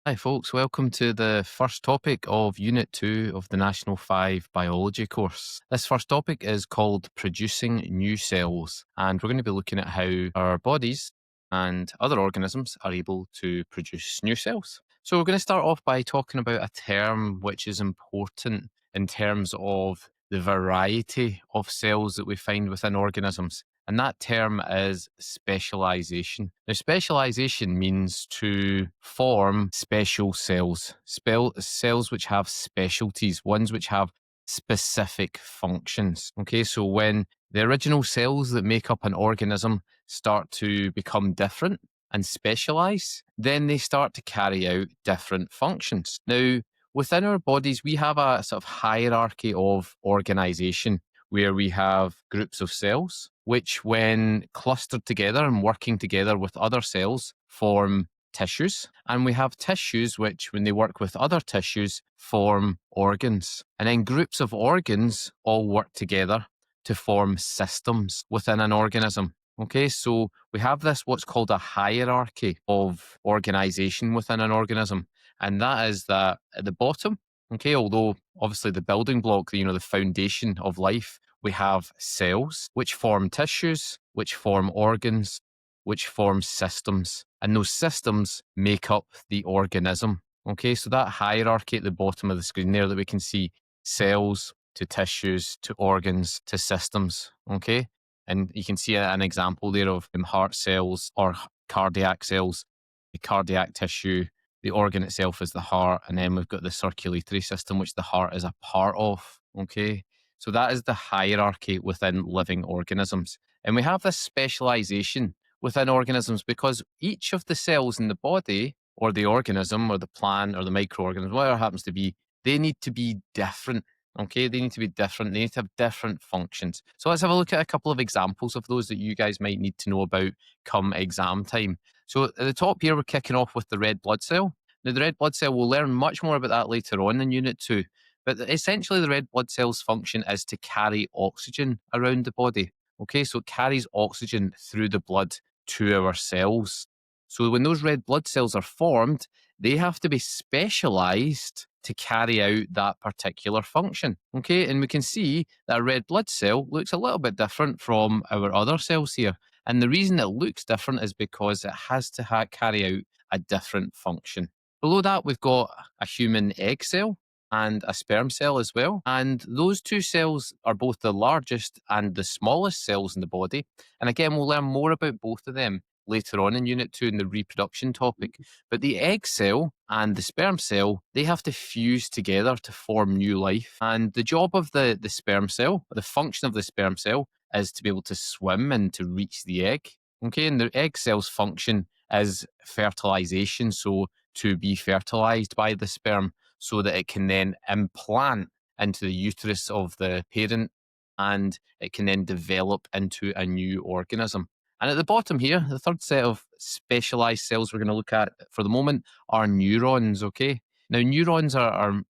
Hi, folks. Welcome to the first topic of Unit 2 of the National 5 Biology course. This first topic is called Producing New Cells, and we're going to be looking at how our bodies and other organisms are able to produce new cells. So, we're going to start off by talking about a term which is important in terms of the variety of cells that we find within organisms. And that term is specialisation. Now, specialisation means to form special cells, cells which have specialties, ones which have specific functions. Okay, so when the original cells that make up an organism start to become different and specialise, then they start to carry out different functions. Now, within our bodies, we have a sort of hierarchy of organisation where we have groups of cells, which, when clustered together and working together with other cells, form tissues. And we have tissues which, when they work with other tissues, form organs. And then groups of organs all work together to form systems within an organism. Okay, so we have this what's called a hierarchy of organization within an organism. And that is that at the bottom, okay, although obviously the building block, the foundation of life, we have cells which form tissues, which form organs, which form systems. And those systems make up the organism. Okay, so that hierarchy at the bottom of the screen there that we can see, cells to tissues to organs to systems. Okay, and you can see an example there of heart cells or cardiac cells, the cardiac tissue, the organ itself is the heart, and then we've got the circulatory system, which the heart is a part of. Okay, so that is the hierarchy within living organisms. And we have this specialization within organisms because each of the cells in the body, or the organism, or the plant, or the microorganism, whatever it happens to be, they need to be different. Okay, they need to be different. They need to have different functions. So let's have a look at a couple of examples of those that you guys might need to know about come exam time. So at the top here, we're kicking off with the red blood cell. Now, the red blood cell, we'll learn much more about that later on in Unit 2. But essentially, the red blood cell's function is to carry oxygen around the body. Okay, so it carries oxygen through the blood to our cells. So when those red blood cells are formed, they have to be specialized to carry out that particular function. Okay, and we can see that a red blood cell looks a little bit different from our other cells here. And the reason it looks different is because it has to carry out a different function. Below that, we've got a human egg cell and a sperm cell as well. And those two cells are both the largest and the smallest cells in the body. And again, we'll learn more about both of them later on in Unit 2 in the reproduction topic. But the egg cell and the sperm cell, they have to fuse together to form new life. And the job of the sperm cell, the function of the sperm cell, is to be able to swim and to reach the egg. Okay, and the egg cell's function is fertilization, so to be fertilized by the sperm so that it can then implant into the uterus of the parent and it can then develop into a new organism. And at the bottom here, the third set of specialized cells we're going to look at for the moment are neurons, okay? Now, neurons are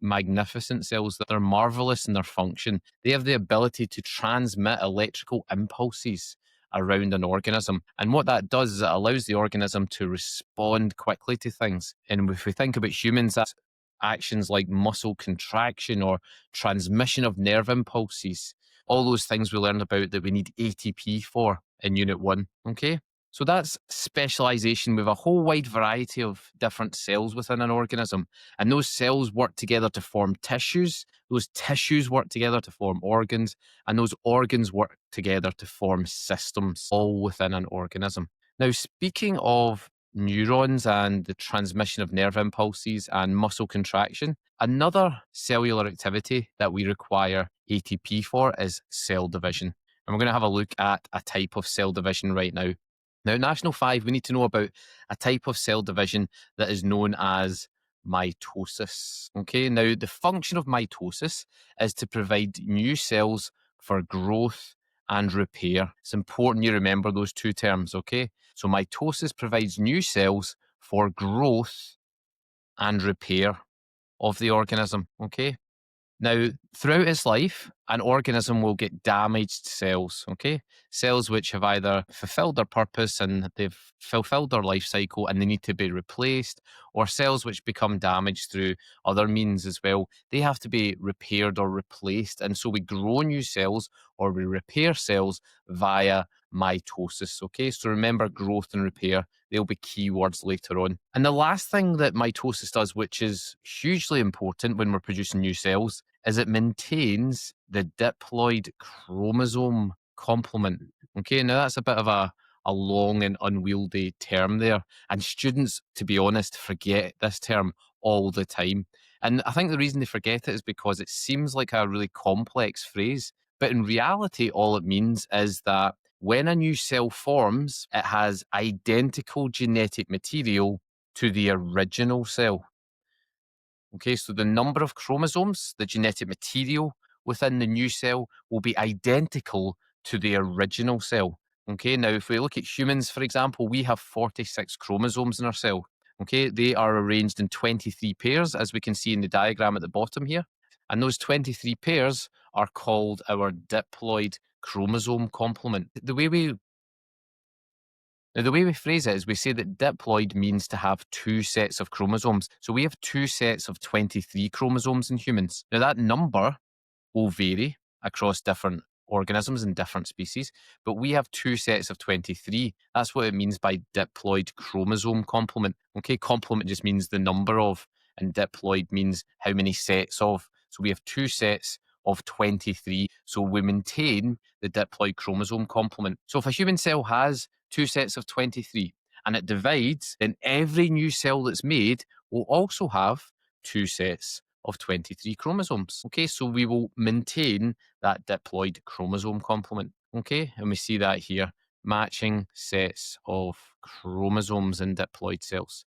magnificent cells that are marvelous in their function. They have the ability to transmit electrical impulses around an organism. And what that does is it allows the organism to respond quickly to things. And if we think about humans, that's actions like muscle contraction or transmission of nerve impulses, all those things we learned about that we need ATP for in Unit 1. Okay, so that's specialization. We have a whole wide variety of different cells within an organism, and those cells work together to form tissues. Those tissues work together to form organs, and those organs work together to form systems, all within an organism. Now, speaking of neurons and the transmission of nerve impulses and muscle contraction, another cellular activity that we require ATP for is cell division. And we're going to have a look at a type of cell division right now. Now, National 5, we need to know about a type of cell division that is known as mitosis. Okay, now the function of mitosis is to provide new cells for growth and repair. It's important you remember those two terms, okay? So mitosis provides new cells for growth and repair of the organism, okay? Now, throughout its life, an organism will get damaged cells, okay? Cells which have either fulfilled their purpose and they've fulfilled their life cycle and they need to be replaced, or cells which become damaged through other means as well. They have to be repaired or replaced. And so we grow new cells or we repair cells via mitosis, okay? So remember growth and repair, they'll be keywords later on. And the last thing that mitosis does, which is hugely important when we're producing new cells, is it maintains the diploid chromosome complement. Okay, now that's a bit of a long and unwieldy term there. And students, to be honest, forget this term all the time. And I think the reason they forget it is because it seems like a really complex phrase. But in reality, all it means is that when a new cell forms, it has identical genetic material to the original cell. Okay, so the number of chromosomes, the genetic material within the new cell will be identical to the original cell. Okay, now if we look at humans, for example, we have 46 chromosomes in our cell. Okay, they are arranged in 23 pairs, as we can see in the diagram at the bottom here. And those 23 pairs are called our diploid chromosome complement. The way we phrase it is we say that diploid means to have two sets of chromosomes. So we have two sets of 23 chromosomes in humans. Now, that number will vary across different organisms and different species, but we have two sets of 23. That's what it means by diploid chromosome complement. Okay, complement just means the number of, and diploid means how many sets of. So we have two sets of 23. So we maintain the diploid chromosome complement. So if a human cell has two sets of 23 and it divides, then every new cell that's made will also have two sets of 23 chromosomes. Okay, so we will maintain that diploid chromosome complement. Okay, and we see that here, matching sets of chromosomes in diploid cells.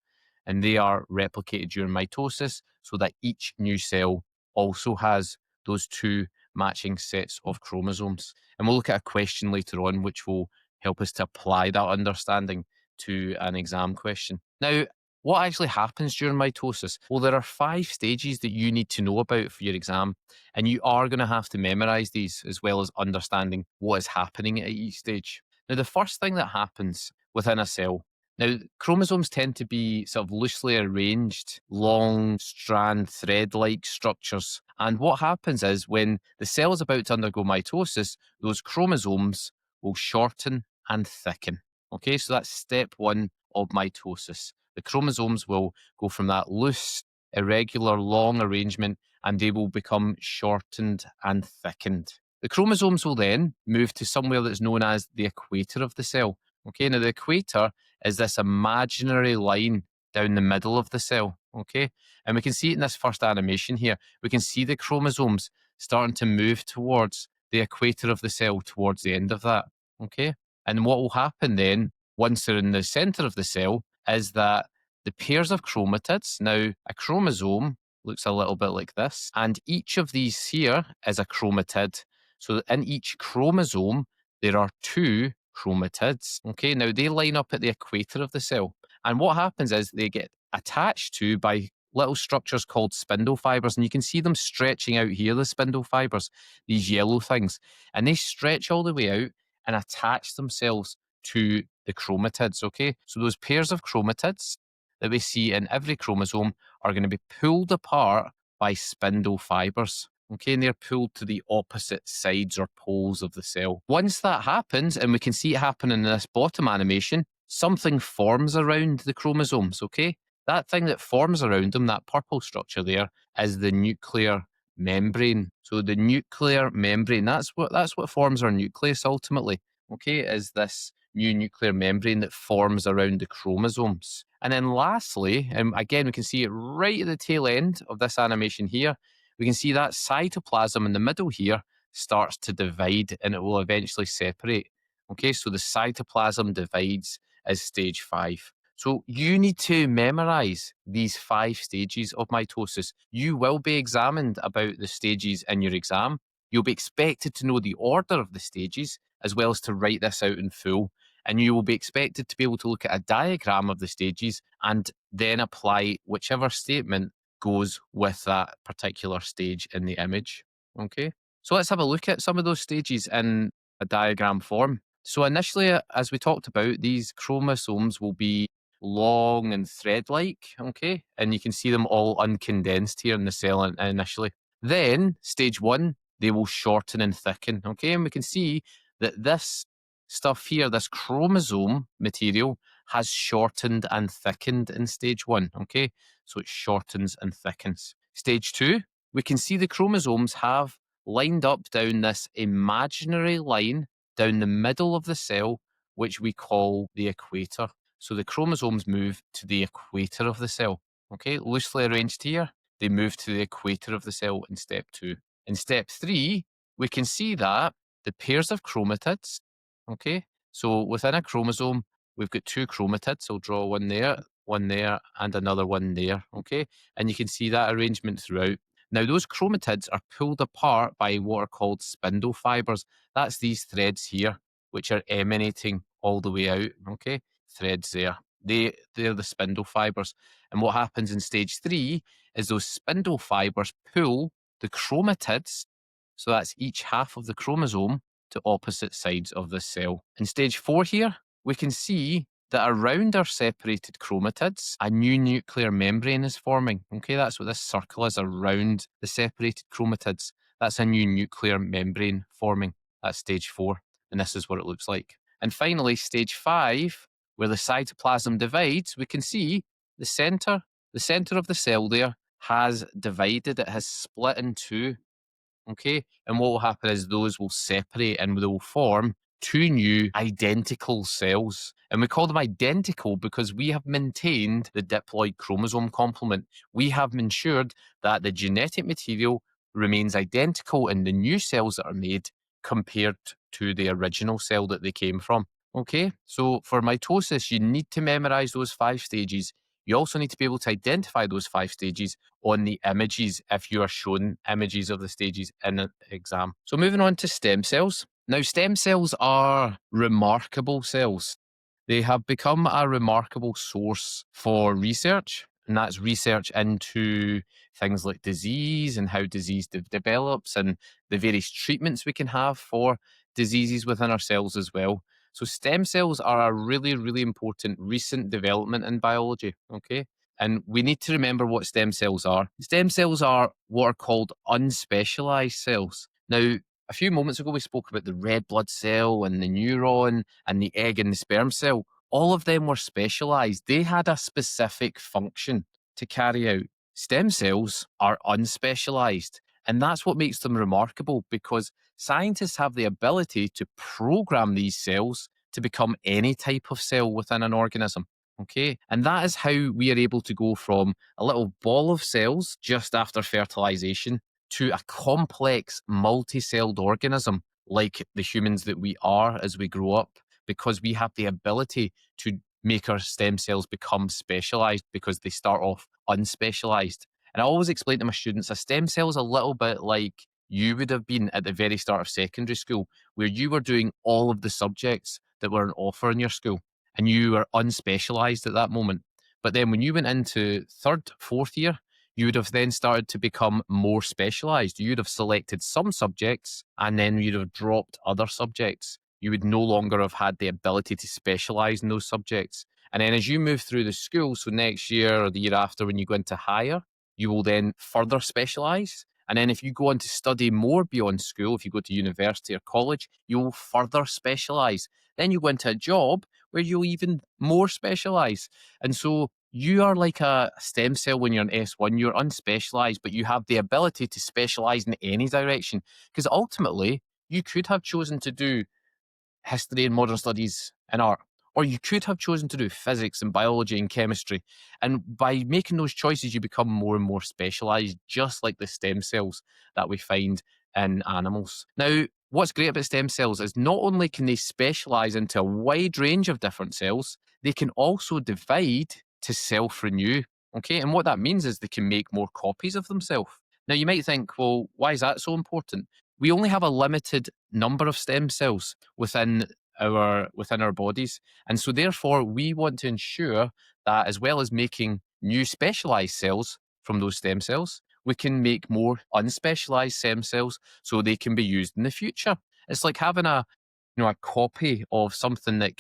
And they are replicated during mitosis so that each new cell also has those two matching sets of chromosomes. And we'll look at a question later on which will help us to apply that understanding to an exam question. Now, what actually happens during mitosis? Well, there are 5 stages that you need to know about for your exam, and you are going to have to memorize these as well as understanding what is happening at each stage. Now, the first thing that happens within a cell, now, chromosomes tend to be sort of loosely arranged, long strand thread like structures. And what happens is when the cell is about to undergo mitosis, those chromosomes will shorten and thicken. Okay, so that's step one of mitosis. The chromosomes will go from that loose, irregular, long arrangement and they will become shortened and thickened. The chromosomes will then move to somewhere that's known as the equator of the cell. Okay, now the equator is this imaginary line down the middle of the cell. Okay, and we can see it in this first animation here. We can see the chromosomes starting to move towards the equator of the cell towards the end of that. Okay, and what will happen then once they're in the center of the cell is that the pairs of chromatids, now a chromosome looks a little bit like this, and each of these here is a chromatid. So in each chromosome, there are two chromatids. Okay, now they line up at the equator of the cell. And what happens is they get attached to by little structures called spindle fibers. And you can see them stretching out here, the spindle fibers, these yellow things. And they stretch all the way out and attach themselves to the chromatids. Okay, so those pairs of chromatids that we see in every chromosome are going to be pulled apart by spindle fibers. Okay, and they're pulled to the opposite sides or poles of the cell. Once that happens, and we can see it happen in this bottom animation, something forms around the chromosomes, okay? That thing that forms around them, that purple structure there, is the nuclear membrane. So the nuclear membrane, that's what forms our nucleus ultimately, okay, is this new nuclear membrane that forms around the chromosomes. And then lastly, and again, we can see it right at the tail end of this animation here, we can see that cytoplasm in the middle here starts to divide and it will eventually separate. Okay, so the cytoplasm divides as stage 5. So you need to memorize these 5 stages of mitosis. You will be examined about the stages in your exam. You'll be expected to know the order of the stages as well as to write this out in full. And you will be expected to be able to look at a diagram of the stages and then apply whichever statement goes with that particular stage in the image. Okay, so let's have a look at some of those stages in a diagram form. So initially, as we talked about, these chromosomes will be long and thread-like, okay? And you can see them all uncondensed here in the cell initially. Then, stage one, they will shorten and thicken, okay? And we can see that this stuff here, this chromosome material, has shortened and thickened in stage one, okay? So it shortens and thickens. Stage two, we can see the chromosomes have lined up down this imaginary line down the middle of the cell, which we call the equator. So the chromosomes move to the equator of the cell. Okay, loosely arranged here, they move to the equator of the cell in step two. In step three, we can see that the pairs of chromatids, okay, so within a chromosome, we've got two chromatids. I'll draw one there, and another one there, okay? And you can see that arrangement throughout. Now, those chromatids are pulled apart by what are called spindle fibers. That's these threads here, which are emanating all the way out, okay? Threads there. They're the spindle fibers. And what happens in stage three is those spindle fibers pull the chromatids, so that's each half of the chromosome, to opposite sides of the cell. In stage four here, we can see that around our separated chromatids, a new nuclear membrane is forming. Okay, that's what this circle is around the separated chromatids. That's a new nuclear membrane forming. That's stage four, and this is what it looks like. And finally, stage five, where the cytoplasm divides, we can see the center of the cell there has divided. It has split in two. Okay, and what will happen is those will separate and they will form two new identical cells. And we call them identical because we have maintained the diploid chromosome complement. We have ensured that the genetic material remains identical in the new cells that are made compared to the original cell that they came from. Okay, so for mitosis, you need to memorize those 5 stages. You also need to be able to identify those 5 stages on the images if you are shown images of the stages in an exam. So moving on to stem cells. Now, stem cells are remarkable cells. They have become a remarkable source for research, and that's research into things like disease and how disease develops and the various treatments we can have for diseases within our cells as well. So stem cells are a really, really important recent development in biology, okay? And we need to remember what stem cells are. Stem cells are what are called unspecialized cells. Now, a few moments ago, we spoke about the red blood cell and the neuron and the egg and the sperm cell. All of them were specialized. They had a specific function to carry out. Stem cells are unspecialized. And that's what makes them remarkable because scientists have the ability to program these cells to become any type of cell within an organism. Okay. And that is how we are able to go from a little ball of cells just after fertilization to a complex multi-celled organism like the humans that we are as we grow up, because we have the ability to make our stem cells become specialized because they start off unspecialized. And I always explain to my students, a stem cell is a little bit like you would have been at the very start of secondary school, where you were doing all of the subjects that were on offer in your school and you were unspecialized at that moment. But then when you went into third, fourth year, you would have then started to become more specialized. You'd have selected some subjects and then you'd have dropped other subjects. You would no longer have had the ability to specialize in those subjects. And then as you move through the school, so next year or the year after, when you go into higher, you will then further specialize. And then if you go on to study more beyond school, if you go to university or college, you will further specialize. Then you go into a job where you'll even more specialize. And so you are like a stem cell when you're in S1. You're unspecialized, but you have the ability to specialize in any direction. Because ultimately, you could have chosen to do history and modern studies and art, or you could have chosen to do physics and biology and chemistry. And by making those choices, you become more and more specialized, just like the stem cells that we find in animals. Now, what's great about stem cells is not only can they specialize into a wide range of different cells, they can also divide to self-renew. Okay, and what that means is they can make more copies of themselves. Now, you might think, well, why is that so important? We only have a limited number of stem cells within our bodies, and so therefore we want to ensure that, as well as making new specialized cells, from those stem cells, we can make more unspecialized stem cells so they can be used in the future. It's like having a copy of something that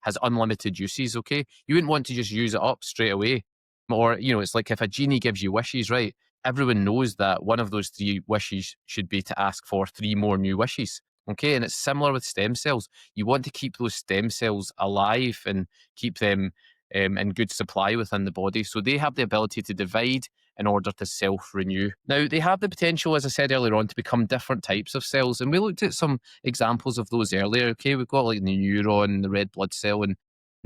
has unlimited uses. Okay, you wouldn't want to just use it up straight away, or it's like if a genie gives you wishes, right? Everyone knows that one of those three wishes should be to ask for three more new wishes. Okay, and it's similar with stem cells. You want to keep those stem cells alive and keep them in good supply within the body, so they have the ability to divide in order to self-renew. Now, they have the potential, as I said earlier on, to become different types of cells, and we looked at some examples of those earlier. Okay, we've got like the neuron, the red blood cell, and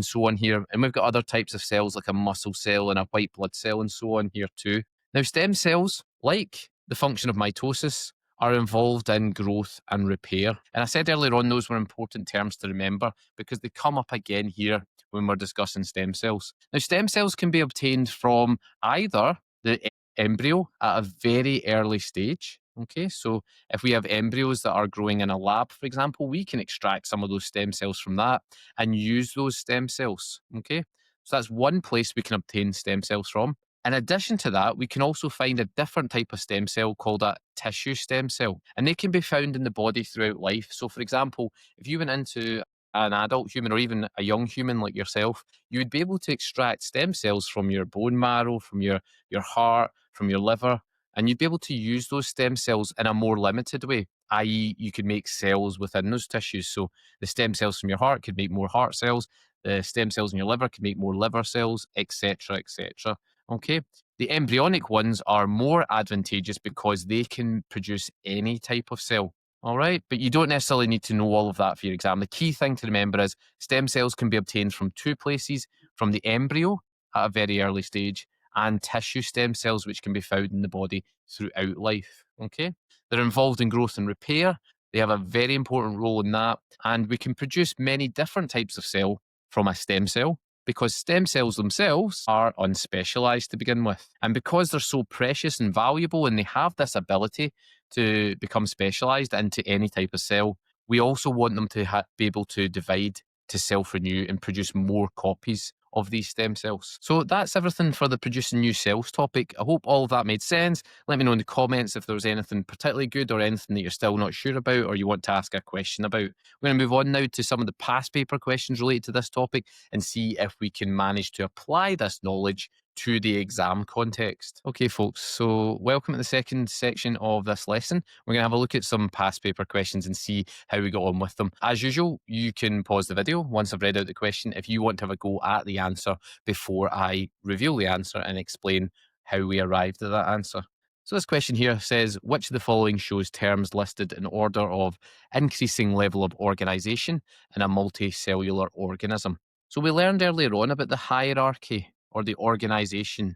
so on here, and we've got other types of cells like a muscle cell and a white blood cell and so on here too. Now, stem cells, like the function of mitosis, are involved in growth and repair. And I said earlier on, those were important terms to remember because they come up again here when we're discussing stem cells. Now, stem cells can be obtained from either the embryo at a very early stage. Okay, so if we have embryos that are growing in a lab, for example, we can extract some of those stem cells from that and use those stem cells. Okay, so that's one place we can obtain stem cells from. In addition to that, we can also find a different type of stem cell called a tissue stem cell, and they can be found in the body throughout life. So, for example, if you went into an adult human or even a young human like yourself, you would be able to extract stem cells from your bone marrow, from your heart, from your liver, and you'd be able to use those stem cells in a more limited way, i.e., you could make cells within those tissues. So, the stem cells from your heart could make more heart cells, the stem cells in your liver could make more liver cells, etc., etc. Okay. The embryonic ones are more advantageous because they can produce any type of cell. All right. But you don't necessarily need to know all of that for your exam. The key thing to remember is stem cells can be obtained from two places, from the embryo at a very early stage and tissue stem cells, which can be found in the body throughout life. Okay. They're involved in growth and repair. They have a very important role in that. And we can produce many different types of cell from a stem cell because stem cells themselves are unspecialized to begin with. And because they're so precious and valuable and they have this ability to become specialized into any type of cell, we also want them to be able to divide, to self-renew and produce more copies of these stem cells. So that's everything for the producing new cells topic. I hope all of that made sense. Let me know in the comments if there was anything particularly good or anything that you're still not sure about or you want to ask a question about. We're going to move on now to some of the past paper questions related to this topic and see if we can manage to apply this knowledge to the exam context. Okay, folks, so welcome to the second section of this lesson. We're going to have a look at some past paper questions and see how we got on with them. As usual, you can pause the video once I've read out the question if you want to have a go at the answer before I reveal the answer and explain how we arrived at that answer. So this question here says, which of the following shows terms listed in order of increasing level of organisation in a multicellular organism? So we learned earlier on about the hierarchy or the organisation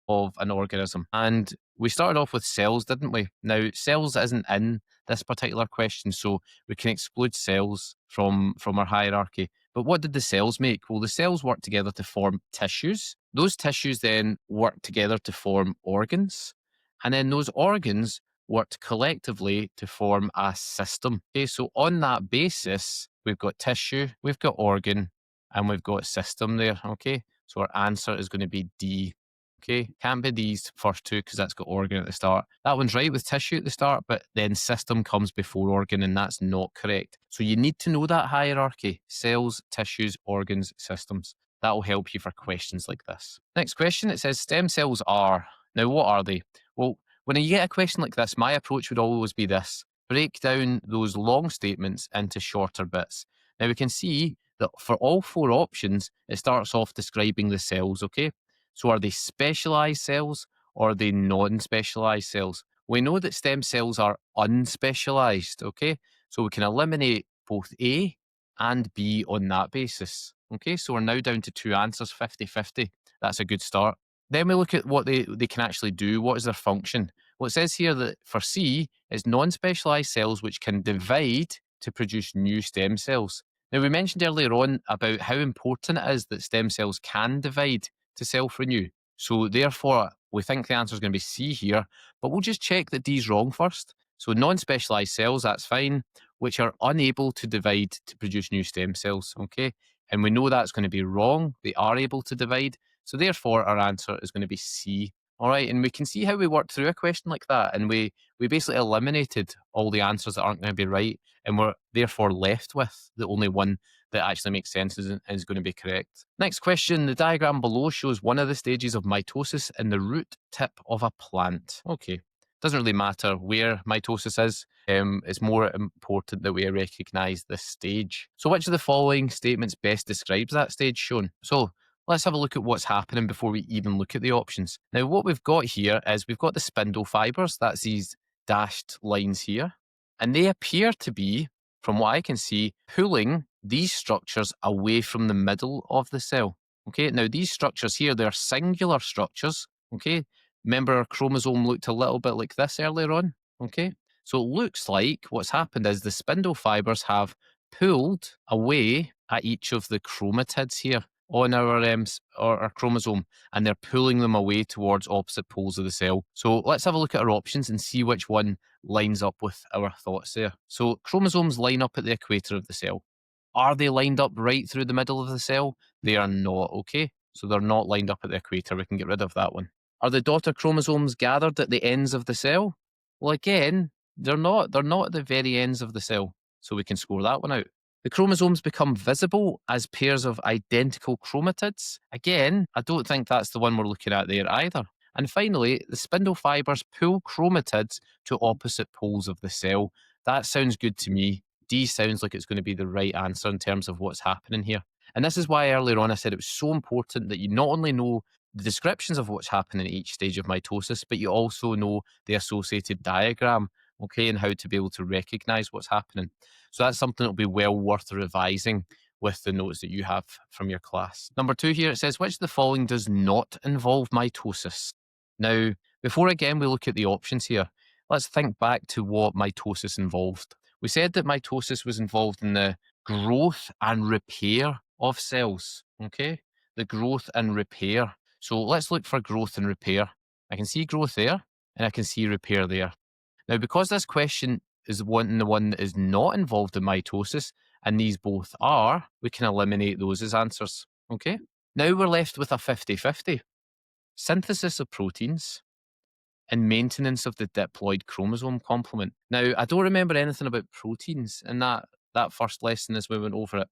of an organism. And we started off with cells, didn't we? Now, cells isn't in this particular question, so we can exclude cells from our hierarchy. But what did the cells make? Well, the cells work together to form tissues. Those tissues then work together to form organs. And then those organs worked collectively to form a system. Okay, so on that basis, we've got tissue, we've got organ, and we've got system there. Okay, so our answer is going to be D. Okay, can't be these first two because that's got organ at the start. That one's right with tissue at the start, but then system comes before organ, and that's not correct. So you need to know that hierarchy: cells, tissues, organs, systems. That will help you for questions like this. Next question, it says stem cells are. Now, what are they? Well, when you get a question like this, my approach would always be this: break down those long statements into shorter bits. Now, we can see that for all four options, it starts off describing the cells, okay? So are they specialized cells or are they non-specialized cells? We know that stem cells are unspecialized, okay? So we can eliminate both A and B on that basis. Okay, so we're now down to two answers, 50-50. That's a good start. Then we look at what they can actually do. What is their function? Well, it says here that for C, it's non-specialized cells which can divide to produce new stem cells. Now, we mentioned earlier on about how important it is that stem cells can divide to self-renew. So therefore, we think the answer is going to be C here, but we'll just check that D is wrong first. So non-specialized cells, that's fine, which are unable to divide to produce new stem cells, okay? And we know that's going to be wrong. They are able to divide. So therefore, our answer is going to be C All right, and we can see how we worked through a question like that, and we basically eliminated all the answers that aren't going to be right, and we're therefore left with the only one that actually makes sense and is going to be correct. Next question, the diagram below shows one of the stages of mitosis in the root tip of a plant. Okay, doesn't really matter where mitosis is. It's more important that we recognise this stage. So which of the following statements best describes that stage shown? So let's have a look at what's happening before we even look at the options. Now, what we've got here is we've got the spindle fibres, that's these dashed lines here, and they appear to be, from what I can see, pulling these structures away from the middle of the cell. Okay, now these structures here, they're singular structures. Okay, remember our chromosome looked a little bit like this earlier on. Okay, so it looks like what's happened is the spindle fibres have pulled away at each of the chromatids here on our chromosome, and they're pulling them away towards opposite poles of the cell. So let's have a look at our options and see which one lines up with our thoughts there. So chromosomes line up at the equator of the cell. Are they lined up right through the middle of the cell? They are not, okay? So they're not lined up at the equator. We can get rid of that one. Are the daughter chromosomes gathered at the ends of the cell? Well, again, they're not. They're not at the very ends of the cell. So we can score that one out. The chromosomes become visible as pairs of identical chromatids. Again, I don't think that's the one we're looking at there either. And finally, the spindle fibres pull chromatids to opposite poles of the cell. That sounds good to me. D sounds like it's going to be the right answer in terms of what's happening here. And this is why earlier on I said it was so important that you not only know the descriptions of what's happening at each stage of mitosis, but you also know the associated diagram, okay, and how to be able to recognize what's happening. So that's something that'll be well worth revising with the notes that you have from your class. Number 2 here, it says, which of the following does not involve mitosis? Now, before again we look at the options here, let's think back to what mitosis involved. We said that mitosis was involved in the growth and repair of cells, okay? The growth and repair. So let's look for growth and repair. I can see growth there, and I can see repair there. Now, because this question is the one that is not involved in mitosis, and these both are, we can eliminate those as answers, okay? Now we're left with a 50-50. Synthesis of proteins and maintenance of the diploid chromosome complement. Now, I don't remember anything about proteins in that first lesson as we went over it.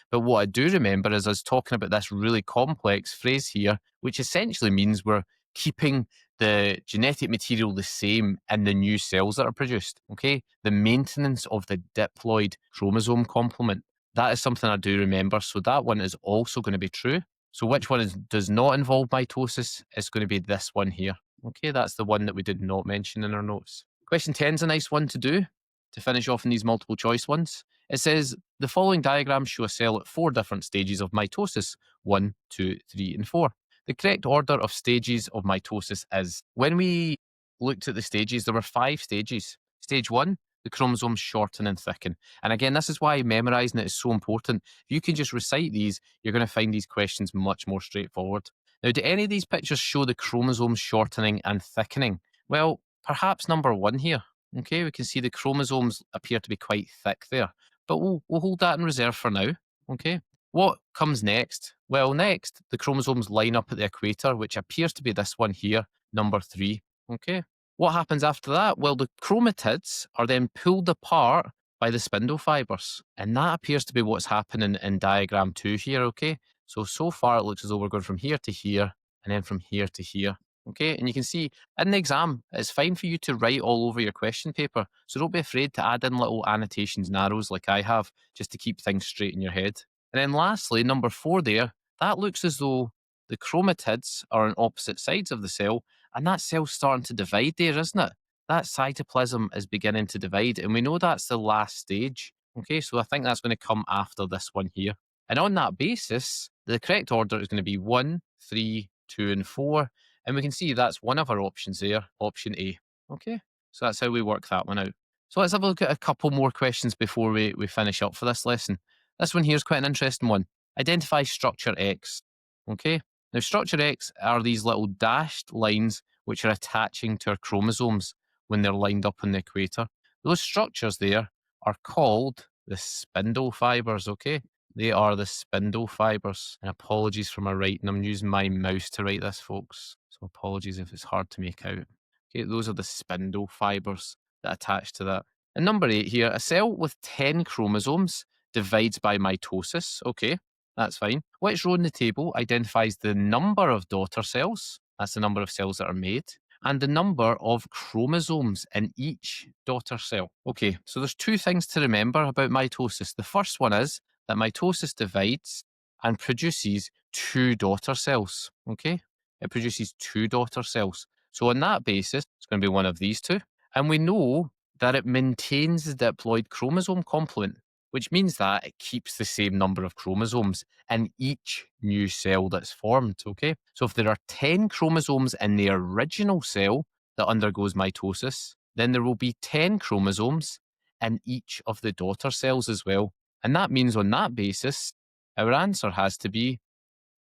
But what I do remember is us talking about this really complex phrase here, which essentially means we're keeping the genetic material the same in the new cells that are produced. Okay, the maintenance of the diploid chromosome complement. That is something I do remember. So that one is also going to be true. So which one does not involve mitosis? It's going to be this one here. Okay, that's the one that we did not mention in our notes. Question 10 is a nice one to do to finish off in these multiple choice ones. It says, the following diagrams show a cell at 4 different stages of mitosis, 1, 2, 3, and 4. The correct order of stages of mitosis is, when we looked at the stages, there were 5 stages. Stage 1, the chromosomes shorten and thicken. And again, this is why memorising it is so important. If you can just recite these, you're going to find these questions much more straightforward. Now, do any of these pictures show the chromosomes shortening and thickening? Well, perhaps number 1 here. Okay, we can see the chromosomes appear to be quite thick there, but we'll hold that in reserve for now. Okay, what comes next? Well, next, the chromosomes line up at the equator, which appears to be this one here, number 3. Okay, what happens after that? Well, the chromatids are then pulled apart by the spindle fibres, and that appears to be what's happening in diagram 2 here. Okay, so far it looks as though we're going from here to here, and then from here to here. Okay, and you can see in the exam, it's fine for you to write all over your question paper. So don't be afraid to add in little annotations and arrows like I have, just to keep things straight in your head. And then lastly, number 4 there, that looks as though the chromatids are on opposite sides of the cell, and that cell's starting to divide there, isn't it? That cytoplasm is beginning to divide, and we know that's the last stage. Okay, so I think that's going to come after this one here. And on that basis, the correct order is going to be 1, 3, 2, and 4. And we can see that's one of our options there, option A. Okay, so that's how we work that one out. So let's have a look at a couple more questions before we finish up for this lesson. This one here is quite an interesting one. Identify structure X. Okay, now structure X are these little dashed lines which are attaching to our chromosomes when they're lined up on the equator. Those structures there are called the spindle fibres, okay? They are the spindle fibers. And apologies for my writing. I'm using my mouse to write this, folks. So apologies if it's hard to make out. Okay, those are the spindle fibers that attach to that. And number 8 here, a cell with 10 chromosomes divides by mitosis. Okay, that's fine. Which row in the table identifies the number of daughter cells? That's the number of cells that are made. And the number of chromosomes in each daughter cell. Okay, so there's two things to remember about mitosis. The first one is that mitosis divides and produces two daughter cells. Okay, it produces two daughter cells. So on that basis, it's going to be one of these two. And we know that it maintains the diploid chromosome complement, which means that it keeps the same number of chromosomes in each new cell that's formed. Okay, so if there are 10 chromosomes in the original cell that undergoes mitosis, then there will be 10 chromosomes in each of the daughter cells as well. And that means on that basis, our answer has to be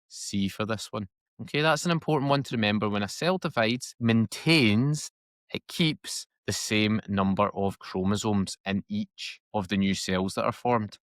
C for this one. Okay, that's an important one to remember. When a cell divides, maintains, it keeps the same number of chromosomes in each of the new cells that are formed.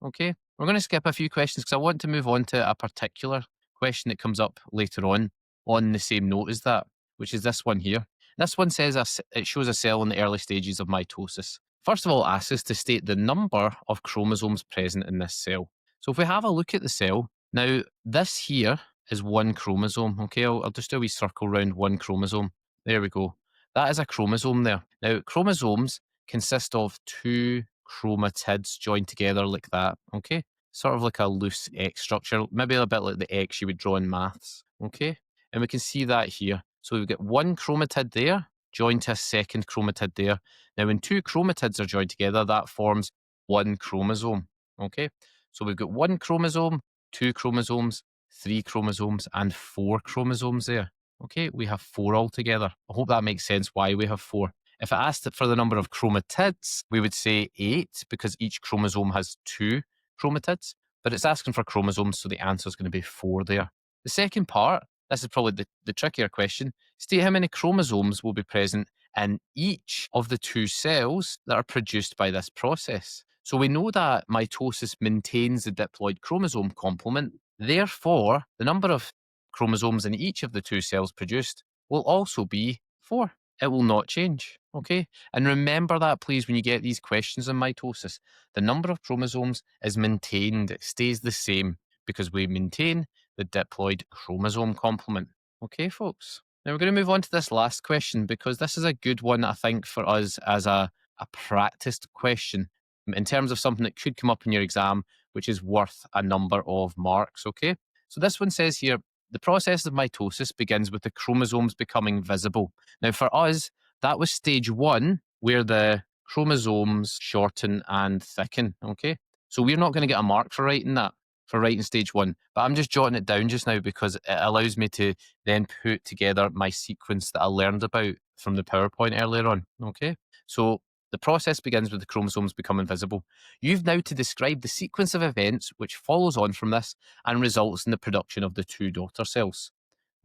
Okay, we're going to skip a few questions because I want to move on to a particular question that comes up later on the same note as that, which is this one here. This one says it shows a cell in the early stages of mitosis. First of all, it asks us to state the number of chromosomes present in this cell. So if we have a look at the cell, now this here is one chromosome. Okay, I'll just do a wee circle around one chromosome. There we go. That is a chromosome there. Now, chromosomes consist of two chromatids joined together like that, okay? Sort of like a loose X structure, maybe a bit like the X you would draw in maths, okay? And we can see that here. So we've got one chromatid there joined to a second chromatid there. Now, when two chromatids are joined together, that forms one chromosome, okay? So we've got one chromosome, two chromosomes, three chromosomes, and four chromosomes there. Okay, we have four altogether. I hope that makes sense why we have four. If it asked for the number of chromatids, we would say 8 because each chromosome has two chromatids, but it's asking for chromosomes, so the answer is going to be 4 there. The second part, this is probably the trickier question, state how many chromosomes will be present in each of the two cells that are produced by this process. So we know that mitosis maintains the diploid chromosome complement. Therefore, the number of chromosomes in each of the two cells produced will also be 4. It will not change, okay? And remember that, please, when you get these questions on mitosis. The number of chromosomes is maintained. It stays the same because we maintain the diploid chromosome complement. Okay, folks? Now we're going to move on to this last question because this is a good one, I think, for us as a practiced question in terms of something that could come up in your exam, which is worth a number of marks, okay? So this one says here, the process of mitosis begins with the chromosomes becoming visible. Now, for us, that was stage 1, where the chromosomes shorten and thicken, okay? So we're not going to get a mark for writing that, for writing stage 1, but I'm just jotting it down just now because it allows me to then put together my sequence that I learned about from the PowerPoint earlier on, okay? So the process begins with the chromosomes becoming visible. You've now to describe the sequence of events which follows on from this and results in the production of the two daughter cells.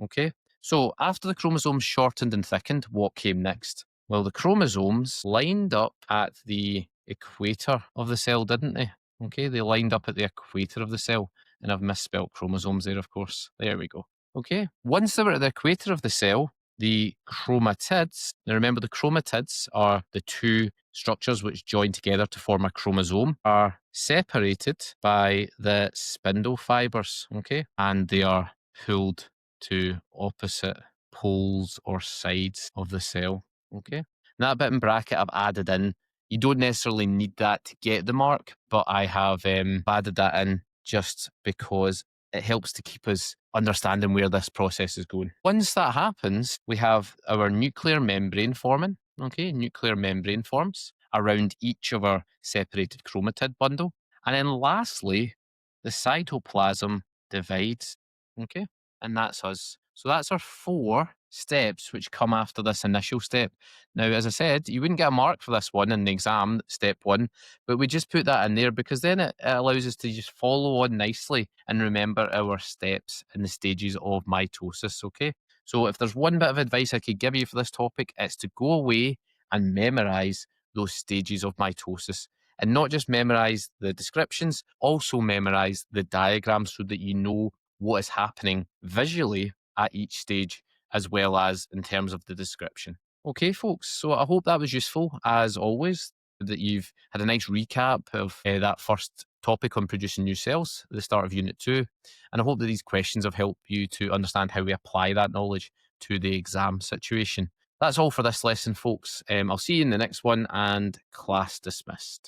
Okay, so after the chromosomes shortened and thickened, what came next? Well, the chromosomes lined up at the equator of the cell, didn't they? Okay, they lined up at the equator of the cell. And I've misspelled chromosomes there, of course. There we go. Okay, once they were at the equator of the cell, the chromatids, now remember the chromatids are the two structures which join together to form a chromosome, are separated by the spindle fibers, okay? And they are pulled to opposite poles or sides of the cell, okay? And that bit in bracket I've added in. You don't necessarily need that to get the mark, but I have added that in just because it helps to keep us understanding where this process is going. Once that happens, we have our nuclear membrane forming. Okay, nuclear membrane forms around each of our separated chromatid bundle. And then lastly, the cytoplasm divides. Okay, and that's us. So that's our 4 steps which come after this initial step. Now, as I said, you wouldn't get a mark for this one in the exam, step 1, but we just put that in there because then it allows us to just follow on nicely and remember our steps in the stages of mitosis, okay? So if there's one bit of advice I could give you for this topic, it's to go away and memorize those stages of mitosis. And not just memorize the descriptions, also memorize the diagrams so that you know what is happening visually at each stage, as well as in terms of the description. Okay, folks, so I hope that was useful as always, that you've had a nice recap of that first topic on producing new cells at the start of Unit 2. And I hope that these questions have helped you to understand how we apply that knowledge to the exam situation. That's all for this lesson, folks. I'll see you in the next one, and class dismissed.